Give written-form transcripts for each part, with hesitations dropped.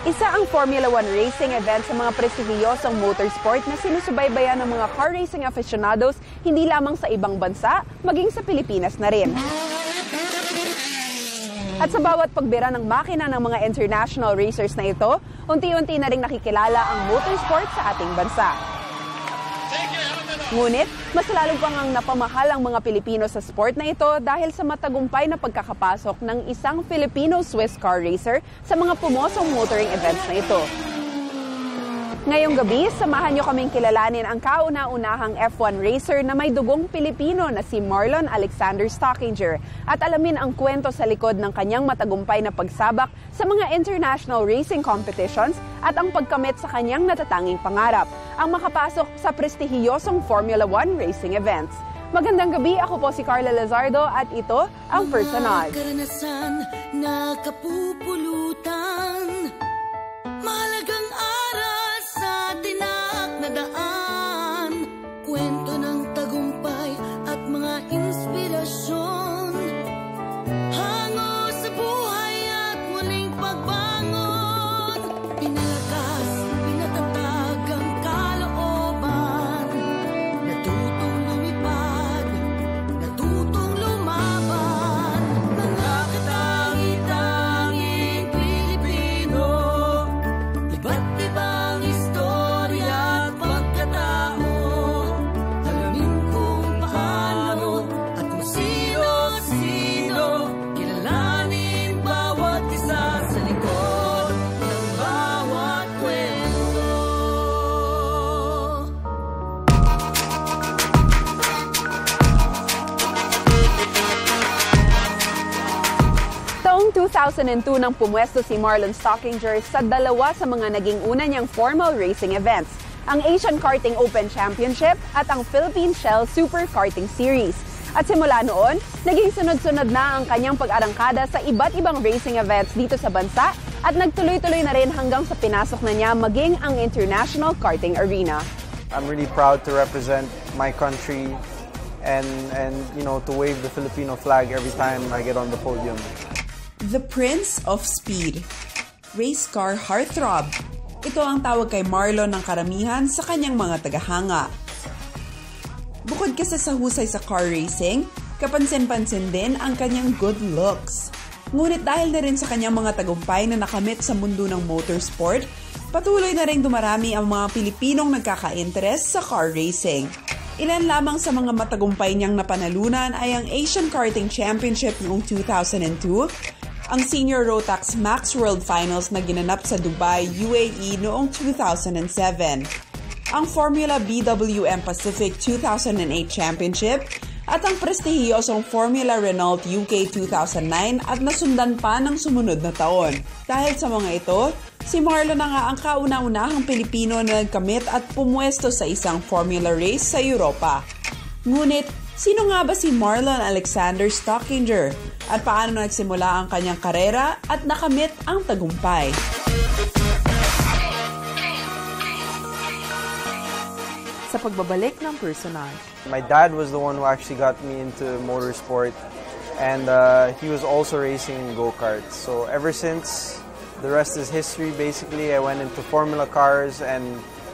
Isa ang Formula 1 racing event sa mga prestihiyosong motorsport na sinusubaybayan ng mga car racing aficionados hindi lamang sa ibang bansa, maging sa Pilipinas na rin. At sa bawat pagbira ng makina ng mga international racers na ito, unti-unti na rin nakikilala ang motorsport sa ating bansa. Ngunit, mas lalo pang ang napamahal ang mga Pilipino sa sport na ito dahil sa matagumpay na pagkakapasok ng isang Filipino-Swiss car racer sa mga pumosong motoring events na ito. Ngayong gabi, samahan niyo kaming kilalanin ang kauna-unahang F1 racer na may dugong Pilipino na si Marlon Stockinger at alamin ang kwento sa likod ng kanyang matagumpay na pagsabak sa mga international racing competitions at ang pagkamit sa kanyang natatanging pangarap, ang makapasok sa prestihiyosong Formula 1 racing events. Magandang gabi, ako po si Carla Lizardo at ito ang Personage. Karanasan na kapupulutan, mahalagang aral sa tinak na daan, kwento ng tagumpay at mga inspirasyon, hango sa buhay at muling pagbangon, pinalakas, pinatatag ang kalooban, natutong lumipad, natutong lumaban, mga katangi-tanging Pilipino, iba't ibang istorya at pagkatao, alamin kung paano at kung sino-sino, kilalanin bawat isa sa likod ng bawat kwento. Taong 2002 nang pumwesto si Marlon Stockinger sa dalawa sa mga naging una niyang formal racing events, ang Asian Karting Open Championship at ang Philippine Shell Super Karting Series. At simula noon, naging sunod-sunod na ang kanyang pag-arangkada sa iba't ibang racing events dito sa bansa at nagtuloy-tuloy na rin hanggang sa pinasok na niya maging ang International Karting Arena. I'm really proud to represent my country and you know, to wave the Filipino flag every time I get on the podium. The Prince of Speed, race car heartthrob. Ito ang tawag kay Marlon ng karamihan sa kanyang mga tagahanga. Bukod kasi sa husay sa car racing, kapansin-pansin din ang kanyang good looks. Ngunit dahil na rin sa kanyang mga tagumpay na nakamit sa mundo ng motorsport, patuloy na rin dumarami ang mga Pilipinong nagkaka-interest sa car racing. Ilan lamang sa mga matagumpay niyang napanalunan ay ang Asian Karting Championship noong 2002, ang Senior Rotax Max World Finals na ginanap sa Dubai, UAE noong 2007, ang Formula BWM Pacific 2008 Championship at ang prestihiyosong Formula Renault UK 2009 at nasundan pa ng sumunod na taon. Dahil sa mga ito, si Marlon na nga ang kauna-unahang Pilipino na nagkamit at pumwesto sa isang Formula race sa Europa. Ngunit, sino nga ba si Marlon Stockinger? At paano nagsimula ang kanyang karera at nakamit ang tagumpay? Sa pagbabalik ng Personage. My dad was the one who actually got me into motorsport, and he was also racing in go-karts. So ever since, the rest is history. Basically, I went into Formula cars and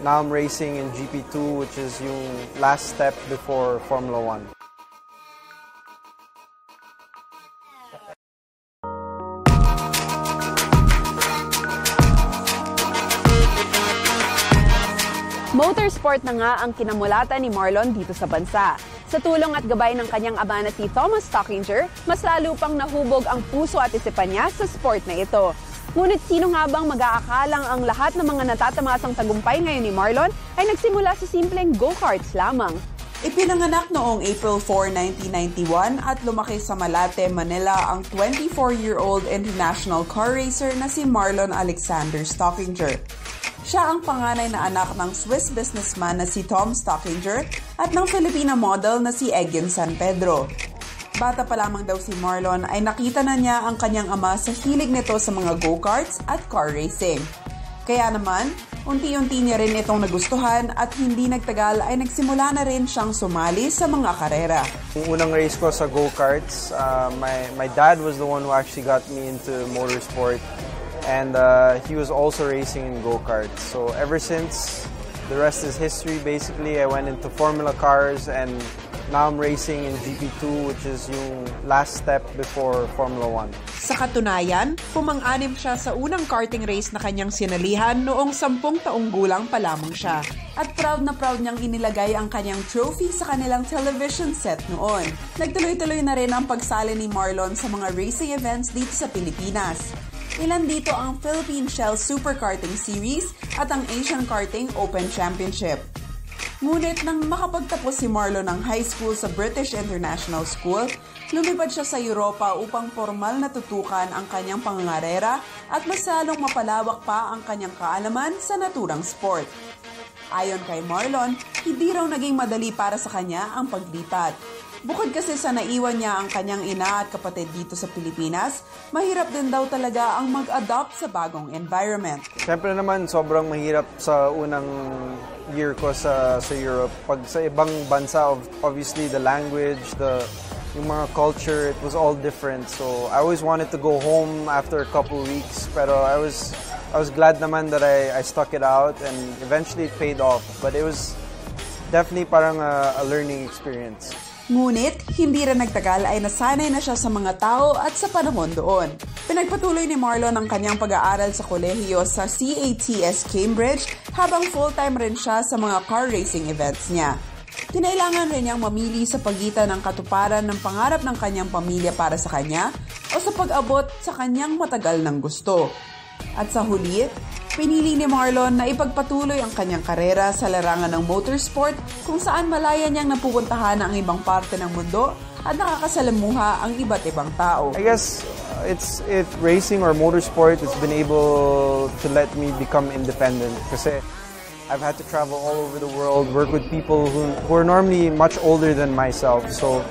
now I'm racing in GP2, which is yung last step before Formula 1. Motorsport na nga ang kinamulatan ni Marlon dito sa bansa. Sa tulong at gabay ng kanyang ama na si Thomas Stockinger, mas lalo pang nahubog ang puso at isipan niya sa sport na ito. Ngunit sino nga bang mag-aakalang ang lahat ng mga natatamasang tagumpay ngayon ni Marlon ay nagsimula sa simpleng go-karts lamang? Ipinanganak noong April 4, 1991 at lumaki sa Malate, Manila ang 24-year-old international car racer na si Marlon Stockinger. Siya ang panganay na anak ng Swiss businessman na si Tom Stockinger at ng Filipina model na si Egin San Pedro. Bata pa lamang daw si Marlon ay nakita na niya ang kanyang ama sa hilig nito sa mga go-karts at car racing. Kaya naman, unti-unti niya rin itong nagustuhan at hindi nagtagal ay nagsimula na rin siyang sumali sa mga karera. Yung unang race ko sa go-karts, my dad was the one who actually got me into motorsport. and he was also racing in go-karts. So ever since, the rest is history. Basically, I went into Formula cars, and now I'm racing in GP2, which is yung last step before Formula 1. Sa katunayan, pumang-anim siya sa unang karting race na kanyang sinalihan noong 10 taong gulang pa lamang siya. At proud na proud niyang inilagay ang kanyang trophy sa kanilang television set noon. Nagtuloy-tuloy na rin ang pagsali ni Marlon sa mga racing events dito sa Pilipinas. Ilan dito ang Philippine Shell Super Karting Series at ang Asian Karting Open Championship. Ngunit nang makapagtapos si Marlon ng high school sa British International School, lumipad siya sa Europa upang formal na tutukan ang kanyang pangangarera at mas lalong mapalawak pa ang kanyang kaalaman sa naturang sport. Ayon kay Marlon, hindi raw naging madali para sa kanya ang paglipat. Bukod kasi sa naiwan niya ang kanyang ina at kapatid dito sa Pilipinas, mahirap din daw talaga ang mag-adopt sa bagong environment. Siyempre naman, sobrang mahirap sa unang year ko sa Europe. Pag sa ibang bansa, obviously the language, yung mga culture, it was all different. So I always wanted to go home after a couple weeks, pero I was glad naman that I stuck it out, and eventually it paid off. But it was definitely parang a learning experience. Ngunit, hindi rin nagtagal ay nasanay na siya sa mga tao at sa panahon doon. Pinagpatuloy ni Marlon ang kanyang pag-aaral sa kolehiyo sa CATS Cambridge habang full-time rin siya sa mga car racing events niya. Kinailangan rin niyang mamili sa pagitan ng katuparan ng pangarap ng kanyang pamilya para sa kanya o sa pag-abot sa kanyang matagal ng gusto. At sa huli, pinili ni Marlon na ipagpatuloy ang kanyang karera sa larangan ng motorsport kung saan malaya niyang napupuntahan ang ibang parte ng mundo at nakakasalamuha ang iba't ibang tao. I guess it's racing or motorsport, it's been able to let me become independent kasi I've had to travel all over the world, work with people who are normally much older than myself. So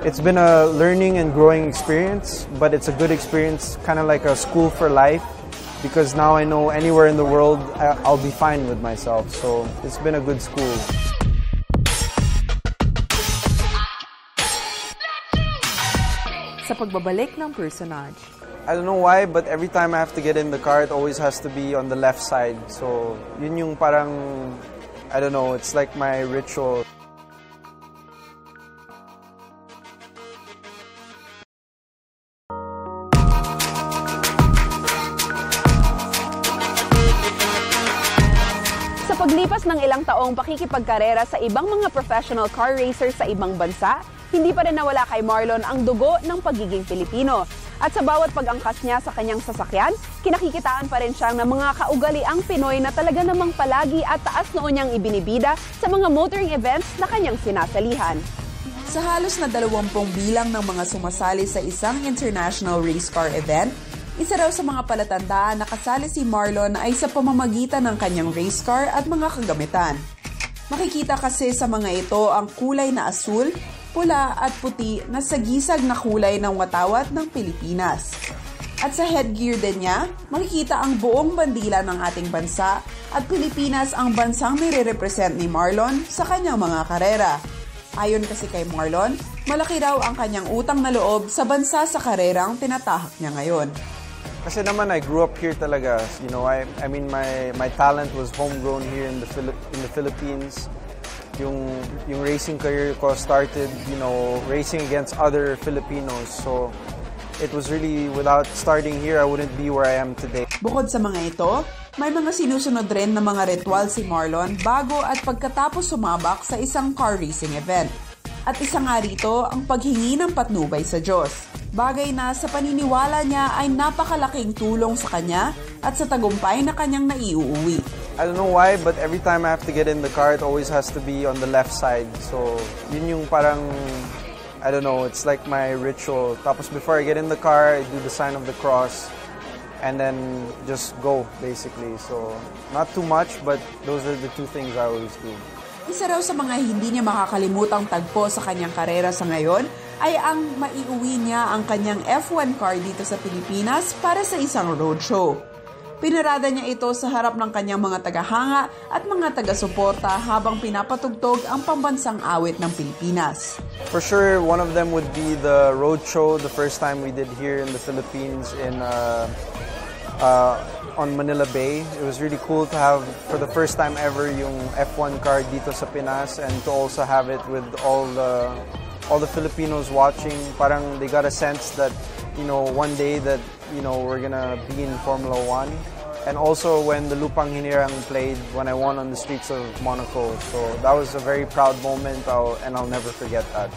it's been a learning and growing experience, but it's a good experience, kind of like a school for life. Because now I know anywhere in the world, I'll be fine with myself. So it's been a good school. Sa pagbabalik ng Personage. I don't know why, but every time I have to get in the car, it always has to be on the left side. So yun yung parang, I don't know, it's like my ritual. Sa paglipas ng ilang taong pakikipagkarera sa ibang mga professional car racers sa ibang bansa, hindi pa rin nawala kay Marlon ang dugo ng pagiging Pilipino. At sa bawat pag-angkas niya sa kanyang sasakyan, kinakikitaan pa rin siyang ng mga kaugaliang Pinoy na talaga namang palagi at taas noon niyang ibinibida sa mga motoring events na kanyang sinasalihan. Sa halos na 20 bilang ng mga sumasali sa isang international race car event, isa raw sa mga palatandaan na kasali si Marlon ay sa pamamagitan ng kanyang race car at mga kagamitan. Makikita kasi sa mga ito ang kulay na asul, pula at puti na sagisag na kulay ng watawat ng Pilipinas. At sa headgear din niya, makikita ang buong bandila ng ating bansa at Pilipinas ang bansang nire-represent ni Marlon sa kanyang mga karera. Ayon kasi kay Marlon, malaki raw ang kanyang utang na loob sa bansa sa karerang tinatahak niya ngayon. Kasi naman I grew up here talaga. You know, I mean my talent was homegrown here in the Philippines. Yung racing career ko started, you know, racing against other Filipinos. So it was really, without starting here, I wouldn't be where I am today. Bukod sa mga ito, may mga sinusunod rin na mga ritual si Marlon bago at pagkatapos sumabak sa isang car racing event. At isa nga rito ang paghingi ng patnubay sa Diyos. Bagay na sa paniniwala niya ay napakalaking tulong sa kanya at sa tagumpay na kanyang naiuuwi. I don't know why, but every time I have to get in the car, it always has to be on the left side. So yun yung parang, I don't know, it's like my ritual. Tapos before I get in the car, I do the sign of the cross and then just go, basically. So not too much, but those are the two things I always do. Isa raw sa mga hindi niya makakalimutang tagpo sa kanyang karera sa ngayon ay ang maiuwi niya ang kanyang F1 car dito sa Pilipinas para sa isang roadshow. Pinarada niya ito sa harap ng kanyang mga tagahanga at mga taga-suporta habang pinapatugtog ang pambansang awit ng Pilipinas. For sure, one of them would be the roadshow, the first time we did here in the Philippines in on Manila Bay. It was really cool to have, for the first time ever, yung F1 car dito sa Pinas, and to also have it with all the Filipinos watching. Parang they got a sense that, you know, one day that, you know, we're gonna be in Formula 1. And also when the Lupang Hinirang played, when I won on the streets of Monaco. So that was a very proud moment, and I'll never forget that.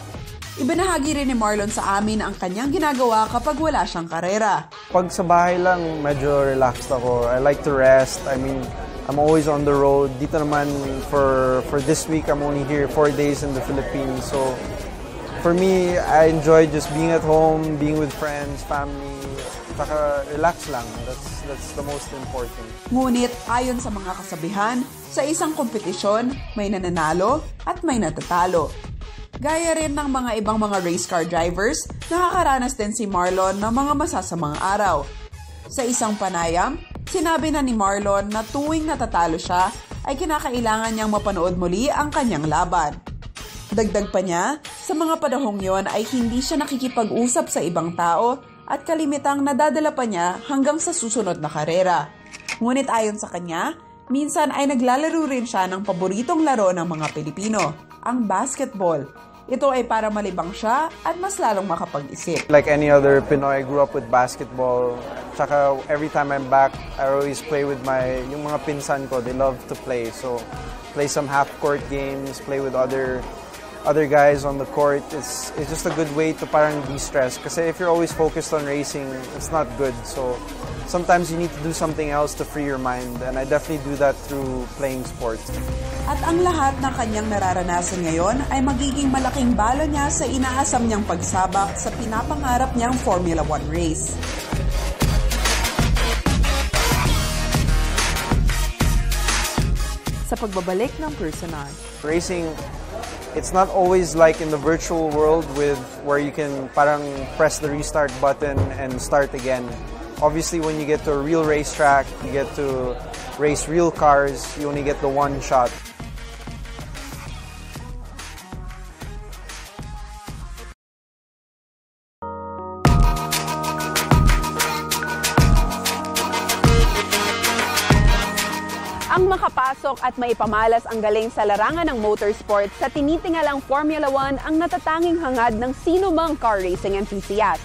Ibinahagi rin ni Marlon sa amin ang kanyang ginagawa kapag wala siyang karera. Pag sa bahay lang, medyo relaxed ako. I like to rest. I mean, I'm always on the road. Dito naman, for this week, I'm only here 4 days in the Philippines. So for me, I enjoy just being at home, being with friends, family. Saka relax lang. That's the most important. Ngunit ayon sa mga kasabihan, sa isang kompetisyon, may nananalo at may natatalo. Gaya rin ng mga ibang mga race car drivers, nakakaranas din si Marlon ng mga masasamang araw. Sa isang panayam, sinabi na ni Marlon na tuwing natatalo siya, ay kinakailangan niyang mapanood muli ang kanyang laban. Dagdag pa niya, sa mga panahong yon ay hindi siya nakikipag-usap sa ibang tao at kalimitang nadadala pa niya hanggang sa susunod na karera. Ngunit ayon sa kanya, minsan ay naglalaro rin siya ng paboritong laro ng mga Pilipino, ang basketball. Ito ay para malibang siya at mas lalong makapag-isip. Like any other Pinoy, I grew up with basketball. Tsaka every time I'm back, I always play with yung mga pinsan ko. They love to play. So play some half-court games, play with other guys on the court. It's just a good way to parang de-stress. Kasi if you're always focused on racing, it's not good. So sometimes you need to do something else to free your mind. And I definitely do that through playing sports. At ang lahat ng kanyang nararanasan ngayon ay magiging malaking bala niya sa inaasam niyang pagsabak sa pinapangarap niyang Formula 1 race. Sa pagbabalik ng Personage. Racing, it's not always like in the virtual world where you can parang press the restart button and start again. Obviously, when you get to a real racetrack, you get to race real cars, you only get the one shot. Ang makapasok at maipamalas ang galing sa larangan ng motorsport sa tinitingalang Formula 1 ang natatanging hangad ng sino mang car racing enthusiast.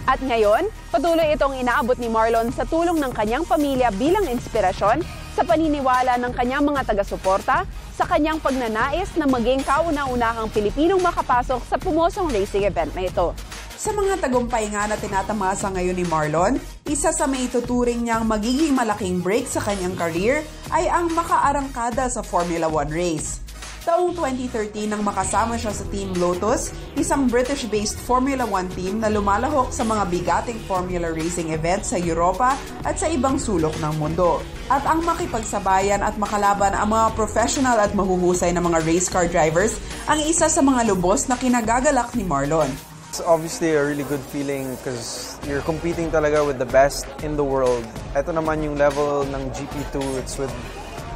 At ngayon, patuloy itong inaabot ni Marlon sa tulong ng kanyang pamilya bilang inspirasyon sa paniniwala ng kanyang mga taga-suporta sa kanyang pagnanais na maging kauna-unahang Pilipinong makapasok sa pumosong racing event na ito. Sa mga tagumpay nga na tinatamasa ngayon ni Marlon, isa sa maituturing niyang magiging malaking break sa kanyang career ay ang makaarangkada sa Formula 1 race. Taong 2013 nang makasama siya sa Team Lotus, isang British-based Formula 1 team na lumalahok sa mga bigating formula racing events sa Europa at sa ibang sulok ng mundo. At ang makipagsabayan at makalaban ang mga professional at mahuhusay na mga race car drivers ang isa sa mga lubos na kinagagalak ni Marlon. It's obviously a really good feeling because you're competing talaga with the best in the world. Ito naman yung level ng GP2. It's with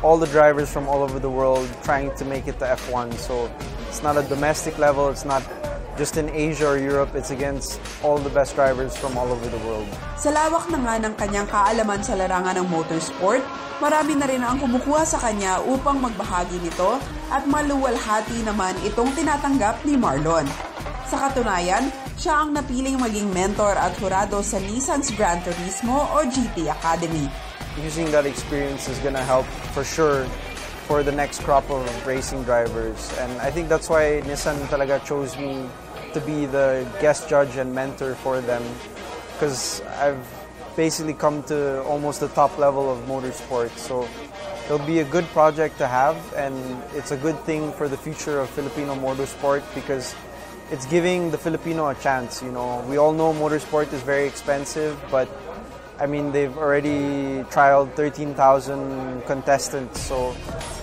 all the drivers from all over the world trying to make it to F1. So it's not a domestic level. It's not just in Asia or Europe. It's against all the best drivers from all over the world. Sa lawak na nga ng kanyang kaalaman sa larangan ng motorsport, marami na rin ang kumukuha sa kanya upang magbahagi nito at maluwalhati naman itong tinatanggap ni Marlon. Sa katunayan, siya ang napiling maging mentor at hurado sa Nissan's Gran Turismo o GT Academy. Using that experience is gonna help for sure for the next crop of racing drivers. And I think that's why Nissan talaga chose me to be the guest judge and mentor for them. Because I've basically come to almost the top level of motorsport. So it'll be a good project to have, and it's a good thing for the future of Filipino motorsport because it's giving the Filipino a chance. You know, we all know motorsport is very expensive, but I mean, they've already trialed 13,000 contestants, so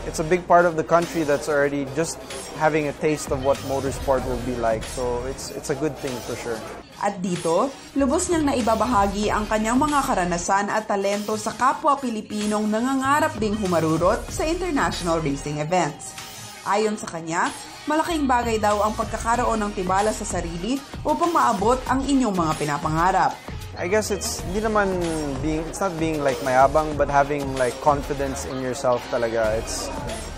it's a big part of the country that's already just having a taste of what motorsport will be like. So it's a good thing for sure. At dito, lubos niyang naibabahagi ang kanyang mga karanasan at talento sa kapwa Pilipinong nangangarap ding humarurot sa international racing events. Ayon sa kanya, malaking bagay daw ang pagkakaroon ng tiwala sa sarili upang maabot ang inyong mga pinapangarap. I guess it's not being like mayabang, but having like confidence in yourself talaga.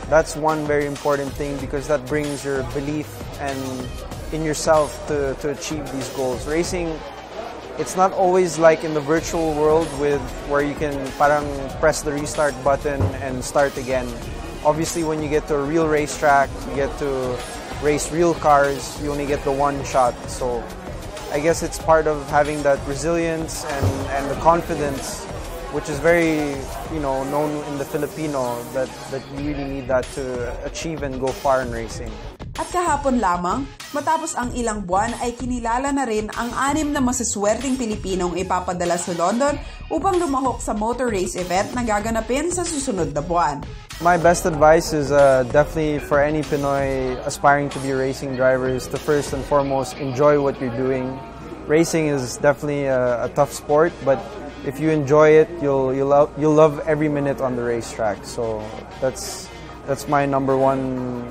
That's one very important thing because that brings your belief and in yourself to achieve these goals. Racing, it's not always like in the virtual world where you can parang press the restart button and start again. Obviously, when you get to a real racetrack, you get to race real cars, you only get the one shot. So I guess it's part of having that resilience and the confidence, which is very, known in the Filipino, that you really need that to achieve and go far in racing. At kahapon lamang, matapos ang ilang buwan ay kinilala na rin ang 6 na masaswerteng Pilipinong ipapadala sa London upang lumahok sa motor race event na gaganapin sa susunod na buwan. My best advice is definitely for any Pinoy aspiring to be racing drivers to first and foremost enjoy what you're doing. Racing is definitely a tough sport, but if you enjoy it, you'll love every minute on the racetrack. So that's my number one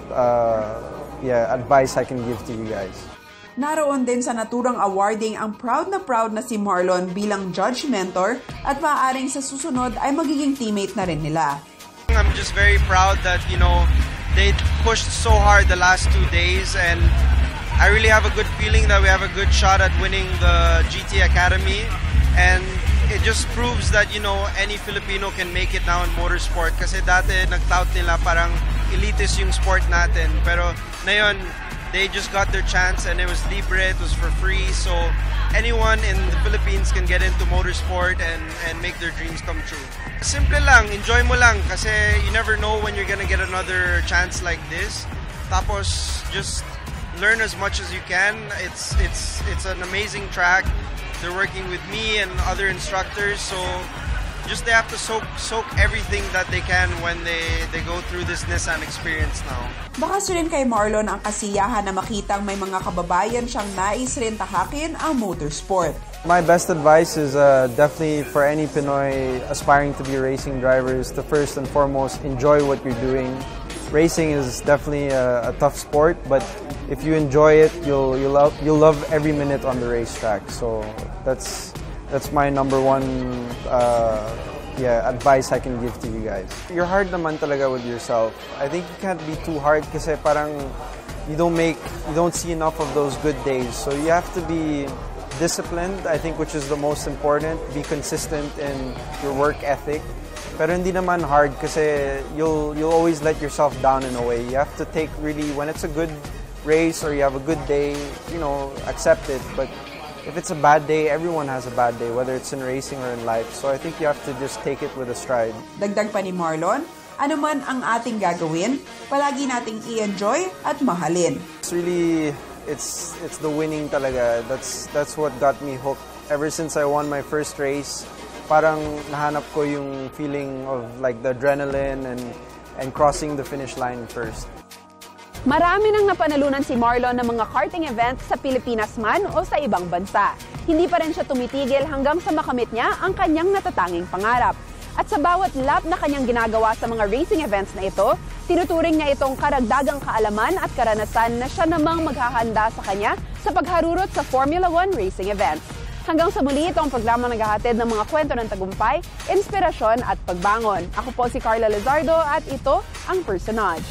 advice I can give to you guys. Naroon din sa naturang awarding ang proud na si Marlon bilang judge mentor at maaaring sa susunod ay magiging teammate na rin nila. I'm just very proud that, they pushed so hard the last 2 days, and I really have a good feeling that we have a good shot at winning the GT Academy, and it just proves that, any Filipino can make it now in motorsport kasi dati nag-tout nila parang elitist yung sport natin, pero ngayon they just got their chance and it was libre, it was for free, so anyone in the Philippines can get into motorsport and make their dreams come true. Simple lang, enjoy mo lang kasi you never know when you're gonna get another chance like this. Tapos just learn as much as you can. It's an amazing track. They're working with me and other instructors, so just they have to soak everything that they can when they go through this Nissan experience now. Baka rin kay Marlon ang kasiyahan na makitang may mga kababayan siyang nais rin tahakin ang motorsport. My best advice is definitely for any Pinoy aspiring to be racing drivers to first and foremost enjoy what you're doing. Racing is definitely a tough sport, but if you enjoy it, you'll love every minute on the racetrack. So that's my number one advice I can give to you guys. You're hard naman talaga with yourself. I think you can't be too hard kasi parang you don't see enough of those good days. So you have to be disciplined, I think, which is the most important. Be consistent in your work ethic. Pero hindi naman hard kasi you'll always let yourself down in a way. You have to take really, when it's a good race or you have a good day, accept it. But if it's a bad day, everyone has a bad day, whether it's in racing or in life. So I think you have to just take it with a stride. Dagdag pa ni Marlon, ano man ang ating gagawin, palagi nating i-enjoy at mahalin. It's really, it's the winning talaga. That's what got me hooked. Ever since I won my first race, parang nahanap ko yung feeling of like the adrenaline and crossing the finish line first. Marami nang napanalunan si Marlon ng mga karting events sa Pilipinas man o sa ibang bansa. Hindi pa rin siya tumitigil hanggang sa makamit niya ang kanyang natatanging pangarap. At sa bawat lap na kanyang ginagawa sa mga racing events na ito, tinuturing niya itong karagdagang kaalaman at karanasan na siya namang maghahanda sa kanya sa pagharurot sa Formula 1 racing events. Hanggang sa muli, ito ang programa naghahatid ng mga kwento ng tagumpay, inspirasyon at pagbangon. Ako po si Carla Lizardo at ito ang Personage.